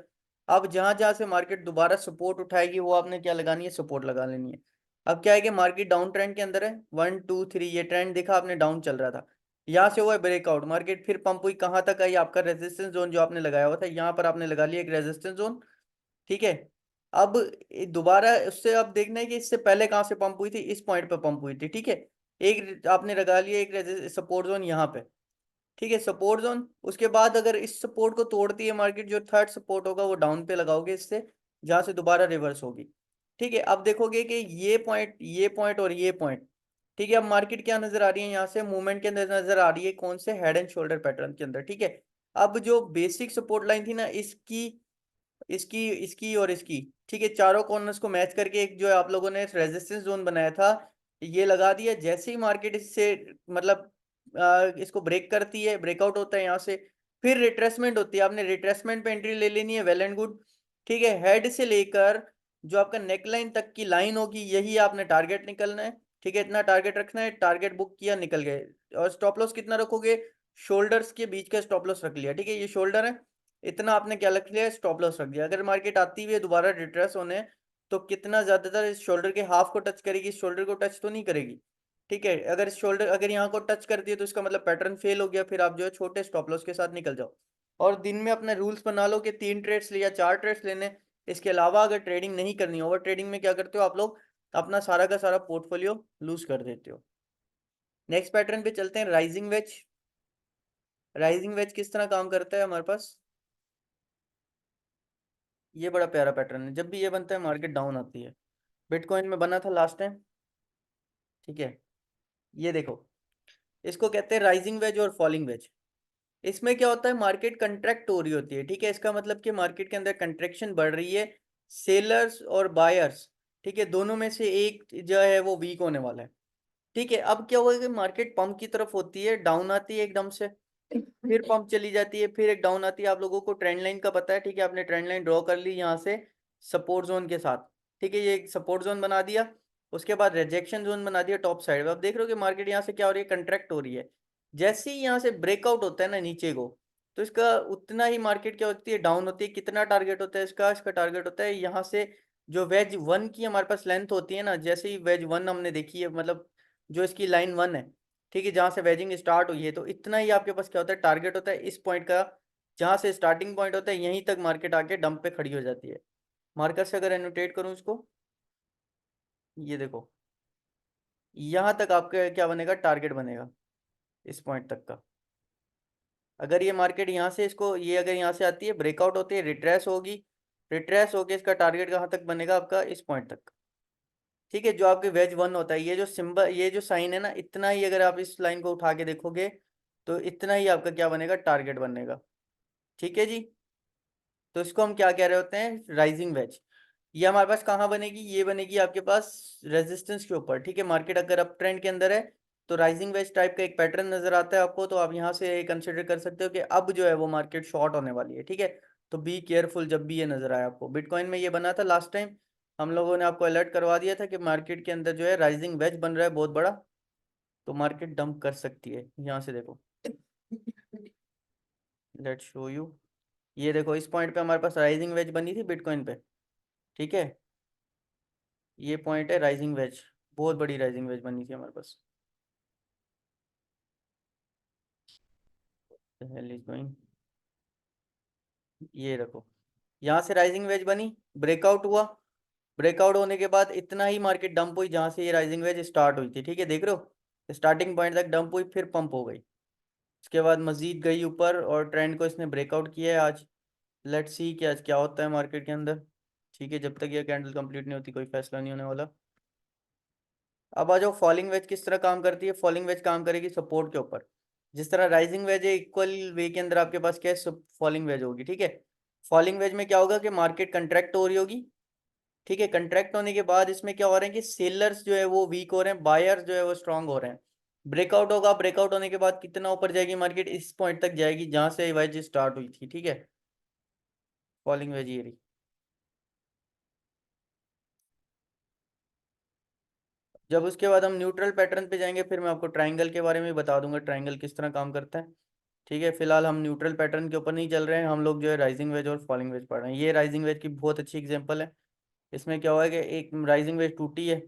अब जहां जहां से मार्केट दोबारा सपोर्ट उठाएगी, वो आपने क्या लगानी है, सपोर्ट लगा लेनी है। अब क्या है कि मार्केट डाउन ट्रेंड के अंदर है, 1 2 3, ये ट्रेंड देखा आपने, डाउन चल रहा था। यहाँ से हुआ है ब्रेकआउट, मार्केट फिर पंप हुई, कहाँ तक आई, आपका रेजिस्टेंस जोन जो आपने लगाया हुआ था, यहाँ पर आपने लगा लिया एक रेजिस्टेंस जोन। ठीक है, अब दोबारा उससे अब देखना है कि इससे पहले कहाँ से पंप हुई थी, इस पॉइंट पे पंप हुई थी। ठीक है, एक आपने लगा लिया एक सपोर्ट जोन यहाँ पे। ठीक है, सपोर्ट जोन। उसके बाद अगर इस सपोर्ट को तोड़ती है मार्केट, जो थर्ड सपोर्ट होगा वो डाउन पे लगाओगे इससे, जहां से दोबारा रिवर्स होगी। ठीक है, अब देखोगे कि ये पॉइंट और ये पॉइंट। ठीक है, अब मार्केट क्या नजर आ रही है, यहाँ से मूवमेंट के अंदर नजर आ रही है, कौन से, हेड एंड शोल्डर पैटर्न के अंदर। ठीक है, अब जो बेसिक सपोर्ट लाइन थी ना, इसकी इसकी इसकी और इसकी, ठीक है, चारों कॉर्नर्स को मैच करके एक जो आप लोगों ने रेजिस्टेंस जोन बनाया था, ये लगा दिया। जैसे ही मार्केट इससे मतलब इसको ब्रेक करती है, ब्रेकआउट होता है यहाँ से, फिर रिट्रेसमेंट होती है, आपने रिट्रेसमेंट पे एंट्री ले लेनी है, वेल एंड गुड। ठीक है, हेड से लेकर जो आपका नेक लाइन तक की लाइन होगी, यही आपने टारगेट निकलना है। ठीक है, इतना टारगेट रखना है, टारगेट बुक किया, निकल गए। और स्टॉप लॉस कितना रखोगे, शोल्डर्स के बीच का स्टॉप लॉस रख लिया। ठीक है, ये शोल्डर है, इतना आपने क्या रख लिया, स्टॉप लॉस रख दिया। अगर मार्केट आती हुई है दोबारा रिट्रेस होने, तो कितना ज्यादातर इस शोल्डर के हाफ को टच करेगी, इस शोल्डर को टच तो नहीं करेगी। ठीक है, अगर शोल्डर अगर यहाँ को टच करती है तो इसका मतलब पैटर्न फेल हो गया, फिर आप जो है छोटे स्टॉप लॉस के साथ निकल जाओ। और दिन में अपने रूल्स बना लो कि 3 ट्रेड्स ले या 4 ट्रेड्स लेने। इसके अलावा अगर ट्रेडिंग नहीं करनी, ओवर ट्रेडिंग में क्या करते हो आप लोग, अपना सारा का सारा पोर्टफोलियो लूज कर देते हो। नेक्स्ट पैटर्न पे चलते हैं, राइजिंग वेज। राइजिंग वेज किस तरह काम करता है हमारे पास, ये बड़ा प्यारा पैटर्न है। जब भी ये बनता है मार्केट डाउन आती है। बिटकॉइन में बना था लास्ट टाइम। ठीक है, ये देखो, इसको कहते हैं राइजिंग वेज और फॉलिंग वेज। इसमें क्या होता है, मार्केट कंट्रैक्ट हो रही होती है। ठीक है, इसका मतलब कि मार्केट के अंदर कंट्रैक्शन बढ़ रही है, सेलर्स और बायर्स, ठीक है, दोनों में से एक जो है वो वीक होने वाला है। ठीक है, अब क्या होगा कि मार्केट पंप की तरफ होती है, डाउन आती है एकदम से, फिर पंप चली जाती है, फिर एक डाउन आती है। आप लोगों को ट्रेंड लाइन का पता है। ठीक है, आपने ट्रेंड लाइन ड्रॉ कर ली यहाँ से सपोर्ट जोन के साथ। ठीक है, ये एक सपोर्ट जोन बना दिया, उसके बाद रिजेक्शन जोन बना दिया टॉप साइड में। अब देख रहे हो कि मार्केट यहाँ से क्या हो रही है, कंट्रैक्ट हो रही है। जैसे ही यहाँ से ब्रेकआउट होता है ना नीचे को, तो इसका उतना ही मार्केट क्या होती है, डाउन होती है। कितना टारगेट होता है इसका, इसका टारगेट होता है यहाँ से, जो वेज वन की हमारे पास लेंथ होती है ना, जैसे ही वेज वन हमने देखी है, मतलब जो इसकी लाइन वन है, ठीक है, जहां से वेजिंग स्टार्ट हुई है, तो इतना ही आपके पास क्या होता है, टारगेट होता है इस पॉइंट का। जहां से स्टार्टिंग पॉइंट होता है, यहीं तक मार्केट आके डंप पे खड़ी हो जाती है। मार्कर से अगर एनोटेट करूं इसको, ये देखो, यहां तक आपका क्या बनेगा, टारगेट बनेगा, इस पॉइंट तक का। अगर ये मार्केट यहाँ से इसको, ये अगर यहाँ से आती है, ब्रेकआउट होती है, रिट्रेस होगी, रिट्रेस होके इसका टारगेट कहाँ तक बनेगा आपका, इस पॉइंट तक। ठीक है, जो आपके वेज वन होता है, ये जो सिंबल, ये जो साइन है ना, इतना ही अगर आप इस लाइन को उठा के देखोगे, तो इतना ही आपका क्या बनेगा, टारगेट बनेगा। ठीक है जी, तो इसको हम क्या कह रहे होते हैं, राइजिंग वेज। ये हमारे पास कहाँ बनेगी, ये बनेगी आपके पास रेजिस्टेंस के ऊपर। ठीक है, मार्केट अगर अप ट्रेंड के अंदर है, तो राइजिंग वेज टाइप का एक पैटर्न नजर आता है आपको, तो आप यहाँ से कंसिडर कर सकते हो कि अब जो है वो मार्केट शॉर्ट होने वाली है। ठीक है, तो बी केयरफुल जब भी ये नजर आए आपको। बिटकॉइन में ये बना था लास्ट टाइम, हम लोगों ने आपको अलर्ट करवा दिया था कि मार्केट के अंदर जो है राइजिंग वेज बन रहा है बहुत बड़ा, तो मार्केट डंप कर सकती है। यहाँ से देखो, लेट्स शो यू, ये देखो, इस पॉइंट पे हमारे पास राइजिंग वेज बनी थी बिटकॉइन पे। ठीक है, ये पॉइंट है राइजिंग वेज, बहुत बड़ी राइजिंग वेज बनी थी हमारे पास। हेल इज गोइंग, ये रखो, यहाँ से राइजिंग वेज बनी, ब्रेकआउट हुआ, ब्रेकआउट होने के बाद इतना ही मार्केट डंप हुई जहां से ये राइजिंग वेज स्टार्ट हुई थी। ठीक है, देख रहे हो, स्टार्टिंग पॉइंट तक डंप हुई, फिर पंप हो गई, उसके बाद मजीद गई ऊपर और ट्रेंड को इसने ब्रेकआउट किया है आज। लेट्स सी कि आज क्या होता है मार्केट के अंदर। ठीक है, जब तक ये कैंडल कंप्लीट नहीं होती कोई फैसला नहीं होने वाला। अब आ जाओ, फॉलिंग वेज किस तरह काम करती है। फॉलिंग वेज काम करेगी सपोर्ट के ऊपर। जिस तरह राइजिंग वेज है, इक्वल वे के अंदर आपके पास क्या है, फॉलिंग वेज होगी। ठीक है, फॉलिंग वेज में क्या होगा कि मार्केट कंट्रैक्ट हो रही होगी। ठीक है, कंट्रैक्ट होने के बाद इसमें क्या हो रहा है कि सेलर्स जो है वो वीक हो रहे हैं, बायर्स जो है वो स्ट्रांग हो रहे हैं। ब्रेकआउट होगा, ब्रेकआउट होने के बाद कितना ऊपर जाएगी मार्केट, इस पॉइंट तक जाएगी जहां से वेज स्टार्ट हुई थी। ठीक है, फॉलिंग वेज ये रही। जब उसके बाद हम न्यूट्रल पैटर्न पे जाएंगे फिर मैं आपको ट्राइंगल के बारे में बता दूंगा, ट्राइंगल किस तरह काम करता है। ठीक है, फिलहाल हम न्यूट्रल पैटर्न के ऊपर नहीं चल रहे हैं, हम लोग जो है राइजिंग वेज और फॉलिंग वेज पढ़ रहे हैं। ये राइजिंग वेज की बहुत अच्छी एग्जांपल है। इसमें क्या हुआ है कि एक राइजिंग वेज टूटी है।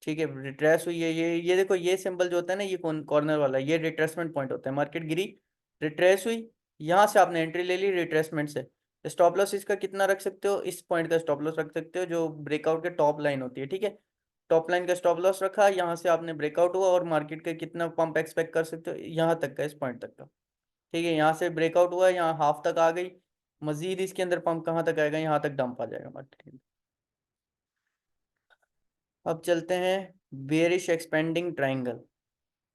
ठीक है, रिट्रेस हुई है, ये देखो, ये सिंबल जो होता है ना, ये कॉर्नर वाला, ये रिट्रेसमेंट पॉइंट होता है। मार्केट गिरी, रिट्रेस हुई, यहाँ से आपने एंट्री ले ली रिट्रेसमेंट से। स्टॉप लॉस इसका कितना रख सकते हो, इस पॉइंट का स्टॉप लॉस रख सकते हो जो ब्रेकआउट के टॉप लाइन होती है। ठीक है, टॉप लाइन का स्टॉप लॉस रखा, यहाँ से आपने ब्रेकआउट हुआ और मार्केट का कितना पंप एक्सपेक्ट कर सकते हो, यहाँ तक का, इस पॉइंट तक का। ठीक है, यहाँ से ब्रेकआउट हुआ, यहाँ हाफ तक आ गई, मजीद इसके अंदर पंप कहाँ तक आएगा, यहाँ तक डंप आ जाएगा मार्केट। अब चलते हैं बेरिश एक्सपेंडिंग ट्राइंगल।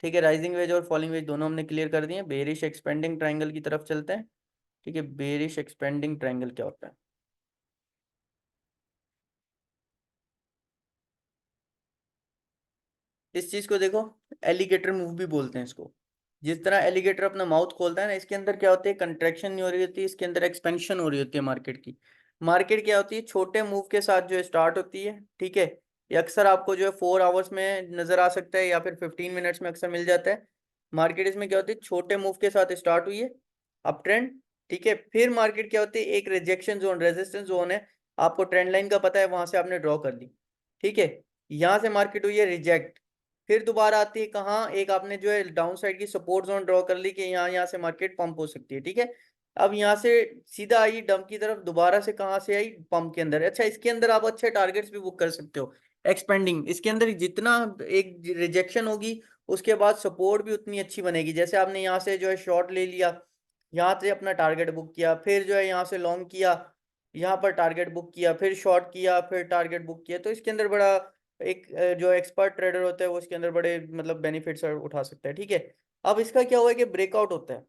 ठीक है, राइजिंग वेज और फॉलिंग वेज दोनों हमने क्लियर कर दिए, बेरिश एक्सपेंडिंग ट्राइंगल की तरफ चलते हैं। ठीक है, बेरिश एक्सपेंडिंग ट्राइंगल क्या होता है। इस चीज को देखो, एलिगेटर मूव भी बोलते हैं इसको। जिस तरह एलिगेटर अपना माउथ खोलता है ना, इसके अंदर क्या होती है, कंट्रैक्शन नहीं हो रही होती, इसके अंदर एक्सपेंशन हो रही होती है मार्केट की। मार्केट क्या होती है, छोटे मूव के साथ जो है स्टार्ट होती है। ठीक है, ये अक्सर आपको जो है 4 आवर्स में नजर आ सकता है या फिर 15 मिनट्स में अक्सर मिल जाता है। मार्केट इसमें क्या होती है, छोटे मूव के साथ स्टार्ट हुई है, अप ट्रेंड। ठीक है, फिर मार्केट क्या होती है, एक रिजेक्शन जोन, रेजिस्टेंस जोन है, आपको ट्रेंड लाइन का पता है, वहां से आपने ड्रॉ कर ली। ठीक है, यहाँ से मार्केट हुई है रिजेक्ट, फिर दोबारा आती है कहाँ, एक आपने जो है डाउन साइड की सपोर्ट जोन ड्रॉ कर ली कि यहाँ से मार्केट पंप हो सकती है। ठीक है, अब यहाँ से सीधा आई डंप की तरफ, दोबारा से कहाँ से आई, पंप के अंदर। अच्छा, इसके अंदर आप अच्छे टारगेट्स भी बुक कर सकते हो। एक्सपेंडिंग, इसके अंदर जितना एक रिजेक्शन होगी उसके बाद सपोर्ट भी उतनी अच्छी बनेगी। जैसे आपने यहाँ से जो है शॉर्ट ले लिया, यहाँ से अपना टारगेट बुक किया, फिर जो है यहाँ से लॉन्ग किया, यहाँ पर टारगेट बुक किया, फिर शॉर्ट किया, फिर टारगेट बुक किया, तो इसके अंदर बड़ा एक जो एक्सपर्ट ट्रेडर होता है वो इसके अंदर बड़े मतलब बेनिफिट्स उठा सकता है। ठीक है, अब इसका क्या हुआ है कि ब्रेकआउट होता है।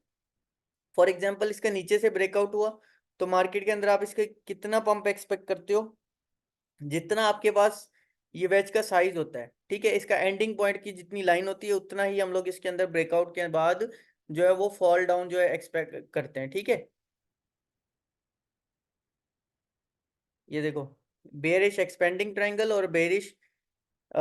फॉर एग्जांपल इसका नीचे से ब्रेकआउट हुआ, तो मार्केट के अंदर आप इसके कितना पंप एक्सपेक्ट करते हो, जितना आपके पास ये वेज का साइज होता है। ठीक है, इसका एंडिंग पॉइंट की जितनी लाइन होती है उतना ही हम लोग इसके अंदर ब्रेकआउट के बाद जो है वो फॉल डाउन जो है एक्सपेक्ट करते हैं। ठीक है, ये देखो, बेरिश एक्सपेंडिंग ट्रायंगल और bearish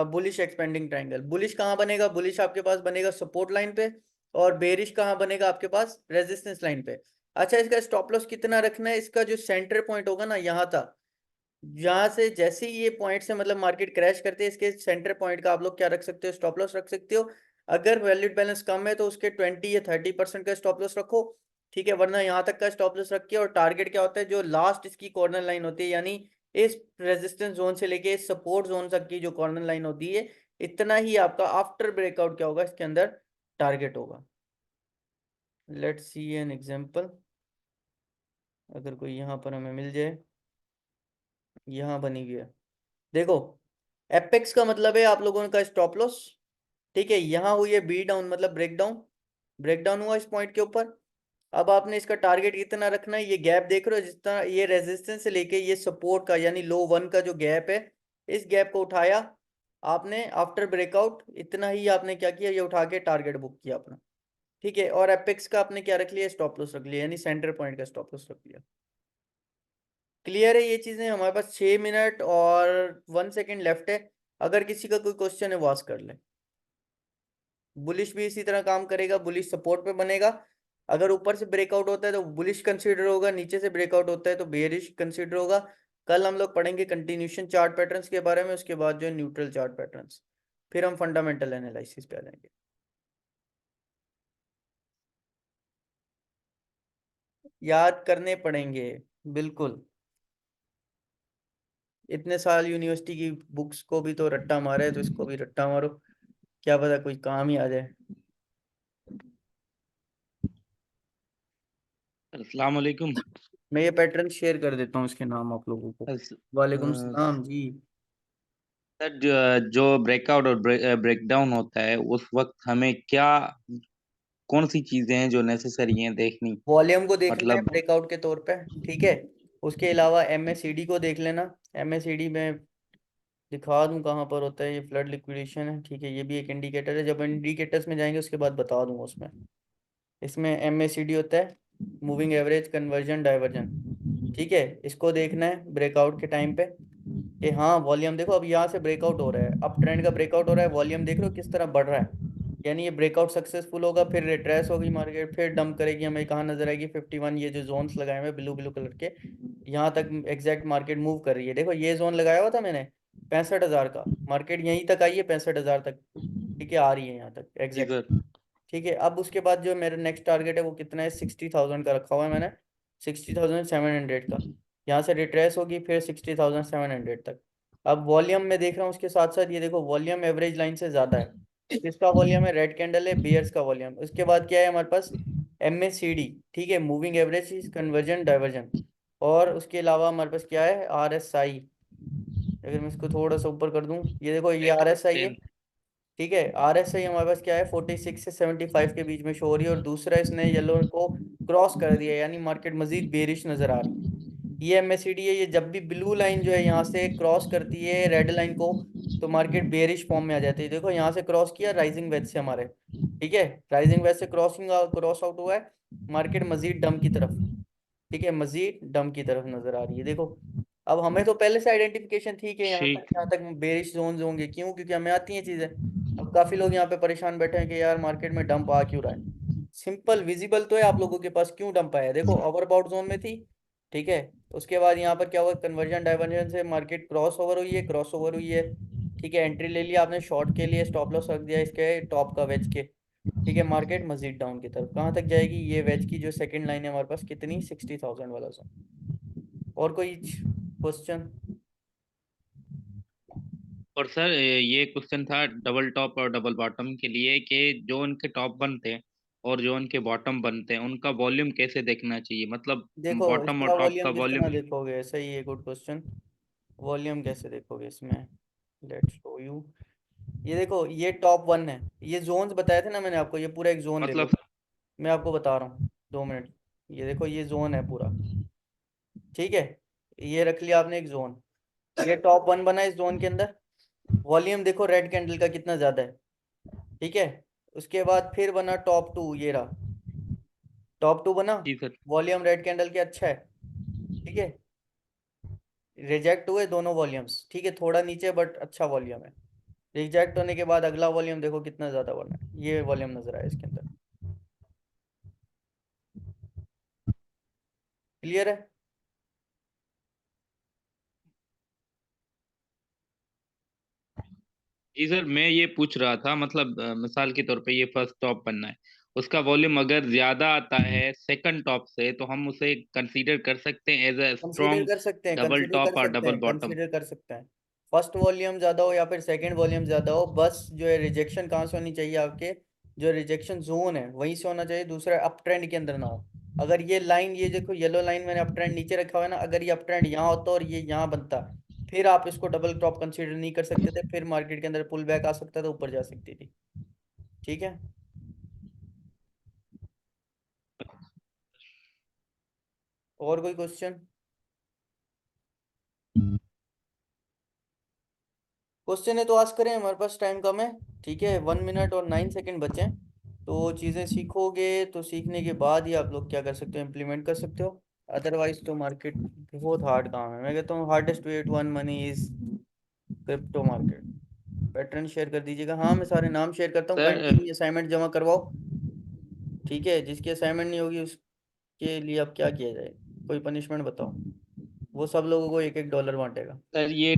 bullish expanding triangle. Bullish कहाँ बनेगा, बुलिश आपके पास बनेगा सपोर्ट लाइन पे, और बेरिश कहाँ बनेगा आपके पास, रेजिस्टेंस लाइन पे। अच्छा, इसका स्टॉप लॉस कितना रखना है, इसका जो सेंटर पॉइंट होगा ना यहाँ था, यहाँ से जैसे ही ये पॉइंट से मतलब मार्केट क्रैश करते हैं, इसके सेंटर पॉइंट का आप लोग क्या रख सकते हो, स्टॉप लॉस रख सकते हो। अगर वैलिड बैलेंस कम है तो उसके 20 या 30% का स्टॉप लॉस रखो। ठीक है, वरना यहाँ तक का स्टॉप लॉस रखिए। और टारगेट क्या होता है, जो लास्ट इसकी कॉर्नर लाइन होती है, यानी इस रेजिस्टेंस जोन से लेके इस सपोर्ट जोन तक की जो कॉर्नर लाइन होती है, इतना ही आपका आफ्टर ब्रेकआउट क्या होगा इसके अंदर टारगेट होगा। लेट्स सी एन एग्जांपल, अगर कोई यहाँ पर हमें मिल जाए, यहाँ बनी हुई है, देखो, एपेक्स का मतलब है आप लोगों का स्टॉप लॉस। ठीक है, यहाँ हुई है बी डाउन मतलब ब्रेक डाउन, ब्रेक डाउन हुआ इस पॉइंट के ऊपर। अब आपने इसका टारगेट कितना रखना है, ये गैप देख रहे हो, जितना ये रेजिस्टेंस से लेके ये सपोर्ट का यानी लो वन का जो गैप है, इस गैप को उठाया आपने आफ्टर ब्रेकआउट, इतना ही आपने क्या किया, ये उठा के टारगेट बुक किया अपना। ठीक है, और एपेक्स का आपने क्या रख लिया, स्टॉप लॉस रख लिया, यानी सेंटर पॉइंट का स्टॉप लॉस रख लिया। क्लियर है ये चीजें, हमारे पास 6 मिनट और 1 सेकेंड लेफ्ट है। अगर किसी का कोई क्वेश्चन है वो आस्क कर ले। बुलिश भी इसी तरह काम करेगा, बुलिश सपोर्ट पे बनेगा। अगर ऊपर से ब्रेकआउट होता है तो बुलिश कंसीडर होगा, नीचे से ब्रेकआउट होता है तो बेरिश कंसीडर होगा। कल हम लोग पढ़ेंगे कंटिन्यूशन चार्ट पैटर्न्स के बारे में, उसके बाद जो है न्यूट्रल चार्ट पैटर्न्स, फिर हम फंडामेंटल एनालिसिस पे आ जाएंगे। याद करने पड़ेंगे, बिल्कुल। इतने साल यूनिवर्सिटी की बुक्स को भी तो रट्टा मारा है, तो इसको भी रट्टा मारो। क्या पता कोई काम ही आ जाए। अस्सलाम वालेकुम। मैं ये पैटर्न शेयर कर देता हूँ, इसके नाम आप लोगों को। वालेकुम सलाम जी। सर, जो ब्रेकआउट और ब्रेकडाउन होता है उस वक्त हमें क्या, कौन सी चीजें हैं जो नेसेसरी हैं देखनी? वॉल्यूम को देख लेना है मतलब ब्रेकआउट के तौर पे, ठीक है। उसके अलावा एमएसीडी को देख लेना। एमएसीडी में दिखा दूं कहाँ पर होता है, ये फ्लड लिक्विडेशन है, ठीक है। ये भी एक इंडिकेटर है, जब इंडिकेटर्स में जाएंगे उसके बाद बता दूंगा उसमें। इसमें एमएसीडी होता है, मूविंग एवरेज कन्वर्जन डाइवर्जन, ठीक है। इसको देखना है ब्रेकआउट के टाइम पे कि हाँ वॉल्यूम देखो अब यहाँ से ब्रेकआउट हो रहा है, अप ट्रेंड का ब्रेकआउट हो रहा है, वॉल्यूम देख रहे हो किस तरह बढ़ रहा है। यानी ये ब्रेकआउट सक्सेसफुल होगा, फिर रिट्रेस होगी मार्केट, फिर डंप करेगी, हमें कहाँ नजर आएगी 51, ये जो जोन्स लगाए हुए हैं ब्लू ब्लू कलर के, यहाँ तक एग्जैक्ट मार्केट मूव कर रही है। देखो ये जोन लगाया हुआ था मैंने 65,000 का, मार्केट यहीं तक आई है 65,000 तक, ठीक है, आ रही है यहाँ तक जी एग्जैक्ट। सर। ठीक है, अब उसके बाद जो मेरा नेक्स्ट टारगेट है वो कितना है, 60,000 का रखा हुआ है मैंने, 60,700 का। यहाँ से रिट्रेस होगी फिर 60,700 तक। अब वॉल्यूम में देख रहा हूँ उसके साथ साथ, ये देखो वॉल्यूम एवरेज लाइन से ज़्यादा है। किसका वॉल्यूम है, रेड कैंडल है, बियर्स का वॉल्यूम। उसके बाद क्या है हमारे पास, MACD, ठीक है, मूविंग एवरेज कन्वर्जन डाइवर्जन। और उसके अलावा हमारे पास क्या है, RSI। अगर मैं इसको थोड़ा सा ऊपर कर दूं, ये देखो ये RSI है, ठीक है। RSI हमारे पास क्या है, 46 से 75 के बीच में शो हो रही है, और दूसरा इसने येलो को क्रॉस कर दिया, यानी मार्केट मजीद बेरिश नजर आ रही है। ये MACD है, ये जब भी ब्लू लाइन जो है यहाँ से क्रॉस करती है रेड लाइन को, तो मार्केट बेरिश फॉर्म में आ जाती है। देखो यहाँ से क्रॉस किया राइजिंग वेज से हमारे, ठीक है, राइजिंग वेज से क्रॉस आउट हुआ है, मार्केट मजीद डम की तरफ, ठीक है, मजीद डम की तरफ नजर आ रही है। देखो अब हमें तो पहले से आइडेंटिफिकेशन थी कि ठीक। यहाँ तक बेरिश जोन्स होंगे, क्यों, क्योंकि हमें आती हैं चीजें। अब काफी लोग यहाँ पे परेशान बैठे हैं कि यार मार्केट में डंप आ क्यों रहा है। सिंपल विजिबल तो है आप लोगों के पास क्यों डंप आया है, देखो ओवरबॉट जोन में थी, ठीक है। उसके बाद यहाँ पर क्या हुआ, कन्वर्जन डाइवर्जन से मार्केट क्रॉस ओवर हुई है, क्रॉस ओवर हुई है, ठीक है। एंट्री ले लिया आपने, शॉर्ट के लिए स्टॉप लॉस रख दिया इसके टॉप का वेज के, ठीक है। मार्केट मजीद डाउन की तरफ कहाँ तक जाएगी, ये वेज की जो सेकंड लाइन है हमारे पास कितनी, 60,000 वाला जोन। और कोई क्वेश्चन। और सर, ये क्वेश्चन था डबल टॉप और डबल बॉटम के लिए कि जो उनके टॉप बनते हैं और जो उनके बॉटम बनते हैं उनका वॉल्यूम कैसे देखना चाहिए? मतलब देखो बॉटम इसका और टॉप का वॉल्यूम किस वॉल्यूम। तरह देखोगे, सही है, गुड क्वेश्चन। वॉल्यूम कैसे देखोगे इसमें, लेट्स शो यू। ये देखो ये टॉप वन है, ये जोन्स बताए थे ना मैंने आपको, ये पूरा एक जोन ले मतलब लो। मैं आपको बता रहा हूँ, 2 मिनट। ये देखो ये जोन है पूरा, ठीक है। ये रख लिया आपने एक जोन, ये टॉप वन बना इस जोन के अंदर। वॉल्यूम देखो रेड कैंडल का कितना ज्यादा है, ठीक है। उसके बाद फिर बना टॉप टू, ये रहा टॉप टू बना, जी सर। वॉल्यूम रेड कैंडल के अच्छा है, ठीक है। रिजेक्ट हुए दोनों वॉल्यूम्स, ठीक है, थोड़ा नीचे बट अच्छा वॉल्यूम है। रिजेक्ट होने के बाद अगला वॉल्यूम देखो कितना ज्यादा बना है, ये वॉल्यूम नजर आया इसके अंदर, क्लियर है। जी सर, मैं ये पूछ रहा था, मतलब मिसाल के तौर पे ये फर्स्ट टॉप बनना है, उसका वॉल्यूम अगर ज्यादा आता है सेकंड टॉप से तो हम उसे कंसीडर कर सकते हैं एज अ कंसीडर स्ट्रॉन्ग कर सकते हैं, डबल कंसीडर कर टॉप और सकते डबल हैं, बॉटम। कंसीडर कर सकते हैं। फर्स्ट वॉल्यूम ज्यादा हो या फिर सेकंड वॉल्यूम ज्यादा हो, बस जो है रिजेक्शन कहाँ से होनी चाहिए आपके, जो रिजेक्शन जोन है वहीं से होना चाहिए, दूसरा अप ट्रेंड के अंदर ना हो। अगर ये लाइन, ये देखो येलो लाइन मैंने अप ट्रेंड नीचे रखा हुआ है ना, अगर ये अप ट्रेंड यहाँ होता और ये यहाँ बनता, फिर आप इसको डबल टॉप कंसीडर नहीं कर सकते थे, फिर मार्केट के अंदर पुल बैक आ सकता था, ऊपर जा सकती थी, ठीक है। और कोई क्वेश्चन। क्वेश्चन है तो आज करें, हमारे पास टाइम कम है, ठीक है, 1 मिनट और 9 सेकंड बचे हैं। तो चीज़ें सीखोगे तो सीखने के बाद ही आप लोग क्या कर सकते हो, इम्प्लीमेंट कर सकते हो। अदरवाइज तो मार्केट बहुत हार्ड काम है, मैं कहता हूँ hardest way to earn money is crypto market. Pattern share कर दीजिएगा, हाँ मैं सारे नाम शेयर करता हूँ, सर, कंटिन्यू असाइनमेंट जमा करवाओ, ठीक है। जिसकी असाइनमेंट नहीं होगी उसके लिए अब क्या किया जाए, कोई पनिशमेंट बताओ, वो सब लोगों को $1-1 बांटेगा। सर ये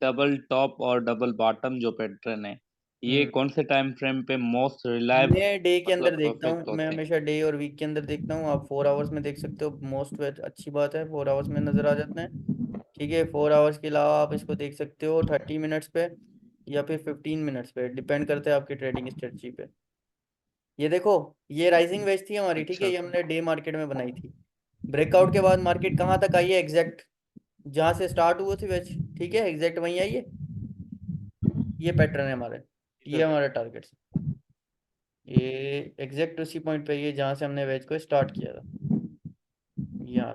डबल टॉप और डबल बॉटम जो पैटर्न है, ये हम्म कौन से टाइम फ्रेम पे मोस्ट रिलायबल, मैं डे के अंदर मतलब देखता हूँ, परफेक्ट मैं होते हैं? हमेशा डे और वीक के अंदर देखता हूँ। आप 4 आवर्स में देख सकते हो, मोस्ट अच्छी बात है, 4 आवर्स में नज़र आ जाते हैं, ठीक है। 4 आवर्स के अलावा आप इसको देख सकते हो 30 मिनट्स पे, या फिर 15 मिनट्स पे, डिपेंड करता है आपकी ट्रेडिंग स्ट्रेटजी पे। ये देखो, ये राइजिंग वेज थी हमारी, ठीक है, अच्छा ये हमने डे मार्केट में बनाई थी। ब्रेकआउट के बाद मार्केट कहाँ तक आई है एग्जैक्ट, जहाँ से स्टार्ट हुए थे वेज, ठीक है, एग्जैक्ट वहीं आई है। ये पैटर्न है हमारे, ये सर। हमारा टारगेट, ये एग्जैक्ट उसी पॉइंट पे ये जहाँ से हमने वेज को स्टार्ट किया था, यहाँ।